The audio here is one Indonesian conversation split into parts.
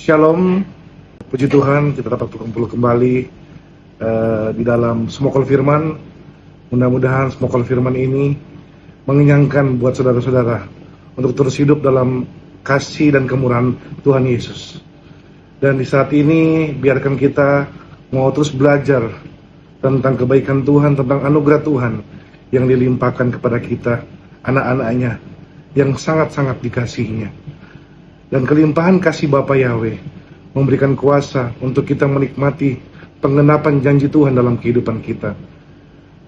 Shalom, puji Tuhan kita dapat berkumpul kembali di dalam Smokol Firman. Mudah-mudahan Smokol Firman ini mengenyangkan buat saudara-saudara untuk terus hidup dalam kasih dan kemurahan Tuhan Yesus. Dan di saat ini biarkan kita mau terus belajar tentang kebaikan Tuhan, tentang anugerah Tuhan yang dilimpahkan kepada kita, anak-anaknya yang sangat-sangat dikasihinya. Dan kelimpahan kasih Bapa Yahweh memberikan kuasa untuk kita menikmati penggenapan janji Tuhan dalam kehidupan kita.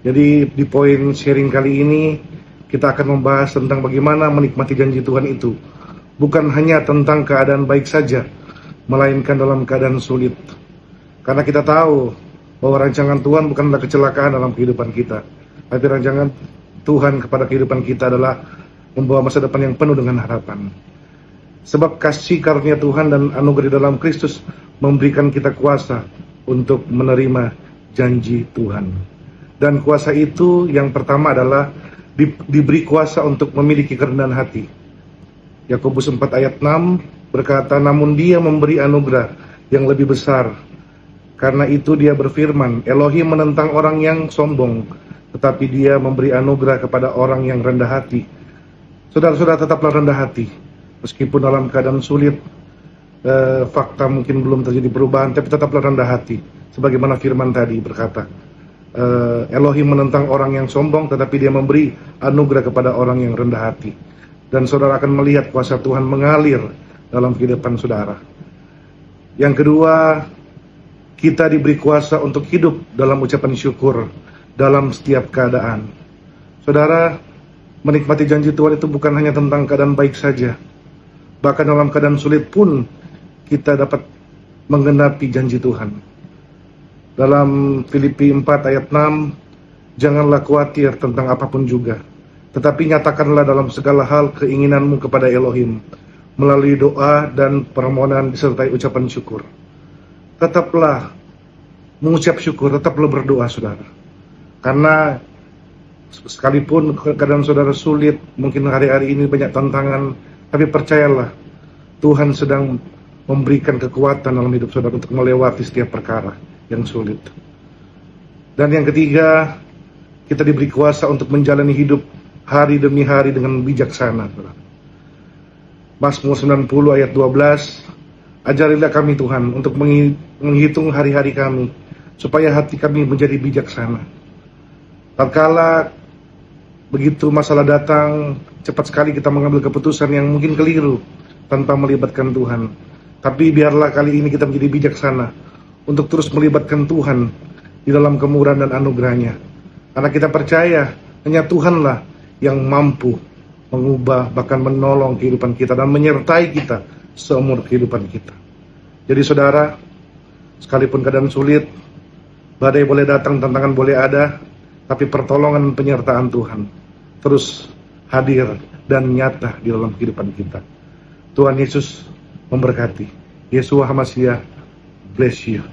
Jadi di poin sharing kali ini kita akan membahas tentang bagaimana menikmati janji Tuhan itu. Bukan hanya tentang keadaan baik saja, melainkan dalam keadaan sulit. Karena kita tahu bahwa rancangan Tuhan bukanlah kecelakaan dalam kehidupan kita, tapi rancangan Tuhan kepada kehidupan kita adalah membawa masa depan yang penuh dengan harapan. Sebab kasih karunia Tuhan dan anugerah dalam Kristus memberikan kita kuasa untuk menerima janji Tuhan. Dan kuasa itu yang pertama adalah diberi kuasa untuk memiliki kerendahan hati. Yakobus 4 ayat 6 berkata, namun Dia memberi anugerah yang lebih besar. Karena itu Dia berfirman, Elohim menentang orang yang sombong, tetapi Dia memberi anugerah kepada orang yang rendah hati. Saudara-saudara, tetaplah rendah hati. Meskipun dalam keadaan sulit, fakta mungkin belum terjadi perubahan, tapi tetaplah rendah hati. Sebagaimana firman tadi berkata, Elohim menentang orang yang sombong, tetapi Dia memberi anugerah kepada orang yang rendah hati. Dan saudara akan melihat kuasa Tuhan mengalir dalam kehidupan saudara. Yang kedua, kita diberi kuasa untuk hidup dalam ucapan syukur dalam setiap keadaan. Saudara, menikmati janji Tuhan itu bukan hanya tentang keadaan baik saja. Bahkan dalam keadaan sulit pun kita dapat menggenapi janji Tuhan. Dalam Filipi 4 ayat 6, janganlah khawatir tentang apapun juga, tetapi nyatakanlah dalam segala hal keinginanmu kepada Elohim melalui doa dan permohonan disertai ucapan syukur. Tetaplah mengucap syukur, tetaplah berdoa saudara. Karena sekalipun keadaan saudara sulit, mungkin hari-hari ini banyak tantangan, tapi percayalah, Tuhan sedang memberikan kekuatan dalam hidup saudara untuk melewati setiap perkara yang sulit. Dan yang ketiga, kita diberi kuasa untuk menjalani hidup hari demi hari dengan bijaksana. Mazmur 90 ayat 12, ajarilah kami Tuhan untuk menghitung hari-hari kami, supaya hati kami menjadi bijaksana. Tatkala begitu masalah datang, cepat sekali kita mengambil keputusan yang mungkin keliru tanpa melibatkan Tuhan. Tapi biarlah kali ini kita menjadi bijaksana untuk terus melibatkan Tuhan di dalam kemurahan dan anugerahnya. Karena kita percaya hanya Tuhanlah yang mampu mengubah, bahkan menolong kehidupan kita dan menyertai kita seumur kehidupan kita. Jadi saudara, sekalipun keadaan sulit, badai boleh datang, tantangan boleh ada, tapi pertolongan penyertaan Tuhan terus hadir dan nyata di dalam kehidupan kita. Tuhan Yesus memberkati. Yeshua HaMashiach bless you.